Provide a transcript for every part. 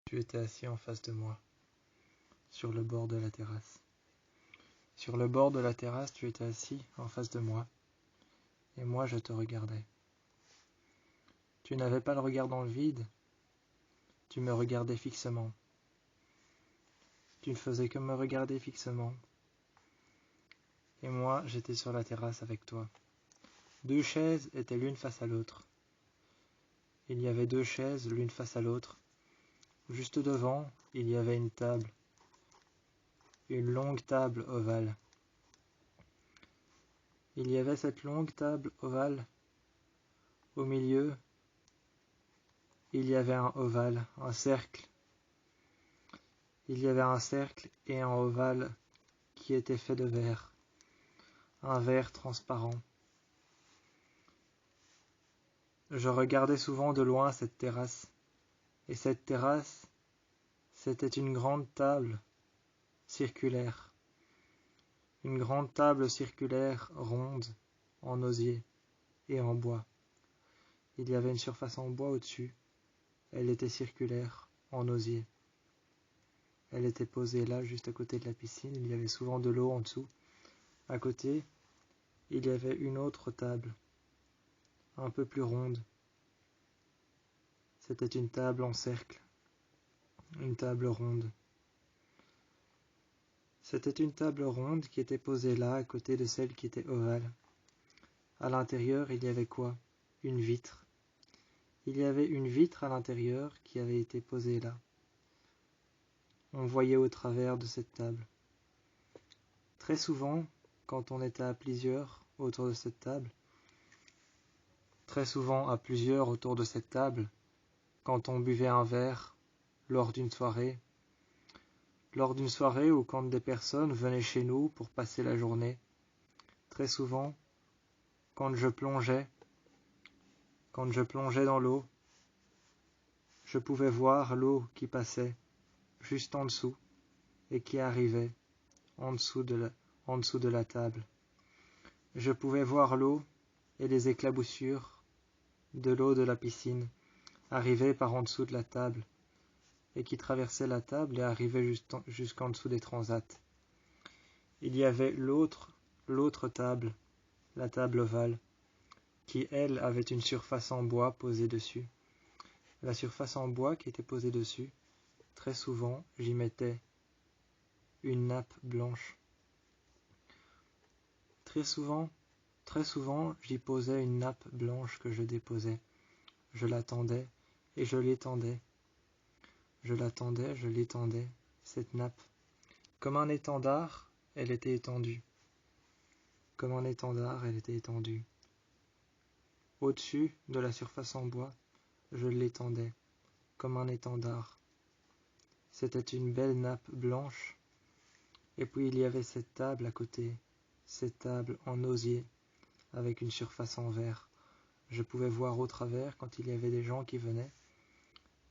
Tu étais assis en face de moi, sur le bord de la terrasse. Sur le bord de la terrasse, tu étais assis en face de moi, et moi je te regardais. Tu n'avais pas le regard dans le vide, tu me regardais fixement. Tu ne faisais que me regarder fixement. Et moi, j'étais sur la terrasse avec toi. 2 chaises étaient l'une face à l'autre. Il y avait 2 chaises l'une face à l'autre. Juste devant, il y avait une table. Une longue table ovale. Il y avait cette longue table ovale. Au milieu, il y avait un ovale, un cercle. Il y avait un cercle et un ovale qui était fait de verre. Un verre transparent. Je regardais souvent de loin cette terrasse. Et cette terrasse, c'était une grande table circulaire. Une grande table circulaire ronde, en osier et en bois. Il y avait une surface en bois au-dessus. Elle était circulaire, en osier. Elle était posée là, juste à côté de la piscine. Il y avait souvent de l'eau en dessous. À côté, il y avait une autre table, un peu plus ronde. C'était une table en cercle, une table ronde. C'était une table ronde qui était posée là, à côté de celle qui était ovale. À l'intérieur, il y avait quoi? Une vitre. Il y avait une vitre à l'intérieur qui avait été posée là. On voyait au travers de cette table. Très souvent, quand on était à plusieurs autour de cette table, très souvent à plusieurs autour de cette table, quand on buvait un verre, lors d'une soirée ou quand des personnes venaient chez nous pour passer la journée, très souvent, quand je plongeais dans l'eau, je pouvais voir l'eau qui passait juste en dessous et qui arrivait en dessous de la table. Je pouvais voir l'eau et les éclaboussures de l'eau de la piscine arriver par en dessous de la table et qui traversait la table et arrivait jusqu'en dessous des transats. Il y avait l'autre table, la table ovale, qui, elle, avait une surface en bois posée dessus. La surface en bois qui était posée dessus, très souvent, j'y mettais une nappe blanche. Très souvent, j'y posais une nappe blanche que je déposais. Je l'attendais et je l'étendais. Je l'étendais, cette nappe. Comme un étendard, elle était étendue. Comme un étendard, elle était étendue. Au-dessus de la surface en bois, je l'étendais, comme un étendard. C'était une belle nappe blanche. Et puis il y avait cette table à côté, cette table en osier, avec une surface en verre. Je pouvais voir au travers quand il y avait des gens qui venaient.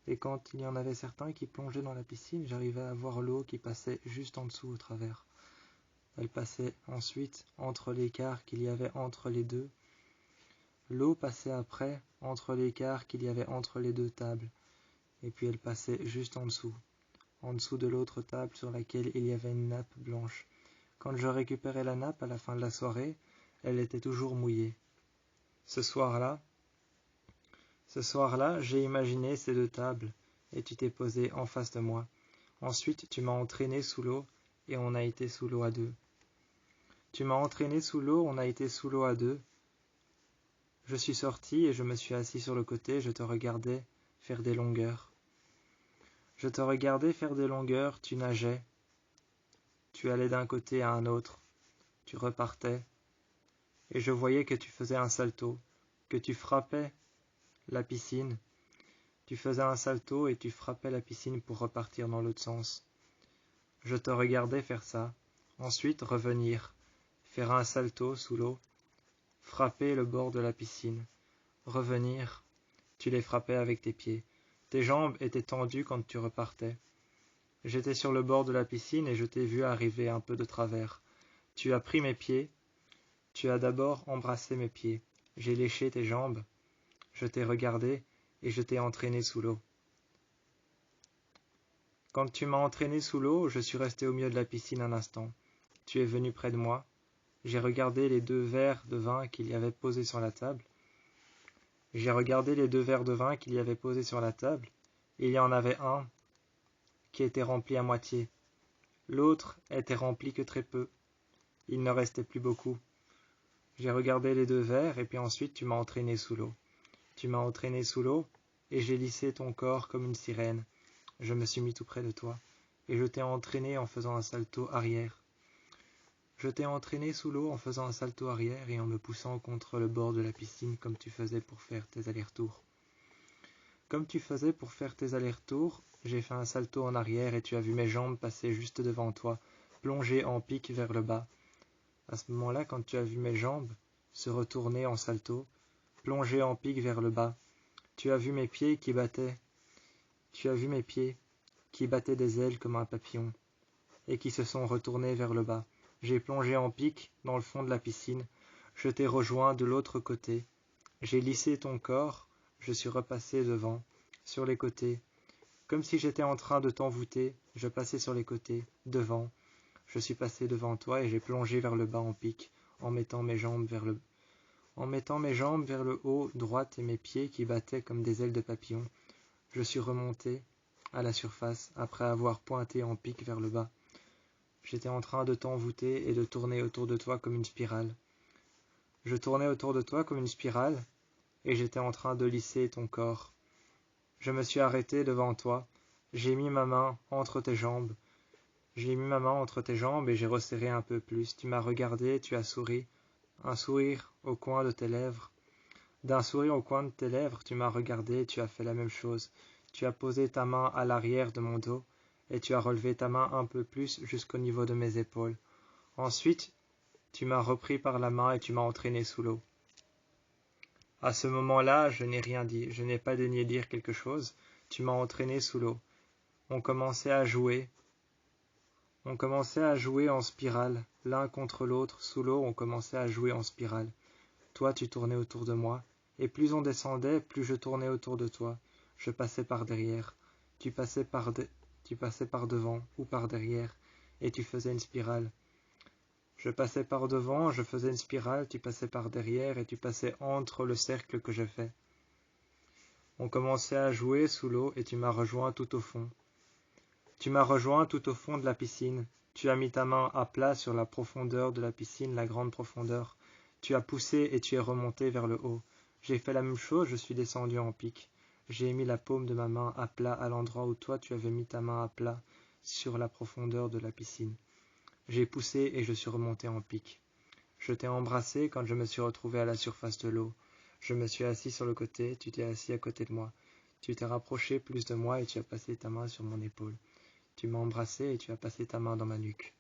Et quand il y en avait certains qui plongeaient dans la piscine, j'arrivais à voir l'eau qui passait juste en dessous au travers. Elle passait ensuite entre l'écart qu'il y avait entre les deux. L'eau passait après entre l'écart qu'il y avait entre les 2 tables. Et puis elle passait juste en dessous de l'autre table sur laquelle il y avait une nappe blanche. Quand je récupérais la nappe à la fin de la soirée, elle était toujours mouillée. Ce soir-là, j'ai imaginé ces 2 tables, et tu t'es posé en face de moi. Ensuite, tu m'as entraîné sous l'eau, et on a été sous l'eau à 2. Tu m'as entraîné sous l'eau, on a été sous l'eau à 2. Je suis sorti et je me suis assis sur le côté, je te regardais faire des longueurs. Je te regardais faire des longueurs, tu nageais. Tu allais d'un côté à un autre, tu repartais, et je voyais que tu faisais un salto, que tu frappais la piscine. Tu faisais un salto et tu frappais la piscine pour repartir dans l'autre sens. Je te regardais faire ça, ensuite revenir, faire un salto sous l'eau, frapper le bord de la piscine, revenir, tu les frappais avec tes pieds. Tes jambes étaient tendues quand tu repartais. J'étais sur le bord de la piscine et je t'ai vu arriver un peu de travers. Tu as pris mes pieds, tu as d'abord embrassé mes pieds. J'ai léché tes jambes, je t'ai regardé et je t'ai entraîné sous l'eau. Quand tu m'as entraîné sous l'eau, je suis resté au milieu de la piscine un instant. Tu es venu près de moi. J'ai regardé les 2 verres de vin qu'il y avait posés sur la table. Il y en avait un qui était rempli à moitié. L'autre était rempli que très peu. Il ne restait plus beaucoup. J'ai regardé les 2 verres et puis ensuite tu m'as entraîné sous l'eau. Tu m'as entraîné sous l'eau et j'ai lissé ton corps comme une sirène. Je me suis mis tout près de toi et je t'ai entraîné en faisant un salto arrière. Je t'ai entraîné sous l'eau en faisant un salto arrière et en me poussant contre le bord de la piscine comme tu faisais pour faire tes allers-retours. J'ai fait un salto en arrière et tu as vu mes jambes passer juste devant toi, plongées en pique vers le bas. À ce moment-là, quand tu as vu mes jambes se retourner en salto, plongées en pique vers le bas, tu as vu mes pieds qui battaient des ailes comme un papillon et qui se sont retournés vers le bas. J'ai plongé en pique dans le fond de la piscine, je t'ai rejoint de l'autre côté, j'ai lissé ton corps, je suis repassé devant, sur les côtés, comme si j'étais en train de t'envoûter, je passais sur les côtés, devant, je suis passé devant toi et j'ai plongé vers le bas en pique, en mettant mes jambes vers le haut, droite et mes pieds qui battaient comme des ailes de papillon. Je suis remonté à la surface après avoir pointé en pique vers le bas. J'étais en train de t'envoûter et de tourner autour de toi comme une spirale. Je tournais autour de toi comme une spirale et j'étais en train de lisser ton corps. Je me suis arrêté devant toi. J'ai mis ma main entre tes jambes. Et j'ai resserré un peu plus. Tu m'as regardé, tu as souri. Un sourire au coin de tes lèvres. D'un sourire au coin de tes lèvres, tu m'as regardé, tu as fait la même chose. Tu as posé ta main à l'arrière de mon dos et tu as relevé ta main un peu plus jusqu'au niveau de mes épaules. Ensuite, tu m'as repris par la main et tu m'as entraîné sous l'eau. À ce moment-là, je n'ai rien dit, je n'ai pas daigné dire quelque chose. Tu m'as entraîné sous l'eau. On commençait à jouer en spirale, l'un contre l'autre, sous l'eau, on commençait à jouer en spirale. Toi, tu tournais autour de moi, et plus on descendait, plus je tournais autour de toi. Je passais par derrière, tu passais par devant ou par derrière, et tu faisais une spirale. Je passais par devant, je faisais une spirale, tu passais par derrière, et tu passais entre le cercle que je fais. On commençait à jouer sous l'eau, et tu m'as rejoint tout au fond. Tu m'as rejoint tout au fond de la piscine. Tu as mis ta main à plat sur la profondeur de la piscine, la grande profondeur. Tu as poussé et tu es remonté vers le haut. J'ai fait la même chose, je suis descendu en pique. J'ai mis la paume de ma main à plat à l'endroit où toi tu avais mis ta main à plat sur la profondeur de la piscine. J'ai poussé et je suis remonté en pique. Je t'ai embrassé quand je me suis retrouvé à la surface de l'eau. Je me suis assis sur le côté, tu t'es assis à côté de moi. Tu t'es rapproché plus de moi et tu as passé ta main sur mon épaule. Tu m'as embrassé et tu as passé ta main dans ma nuque.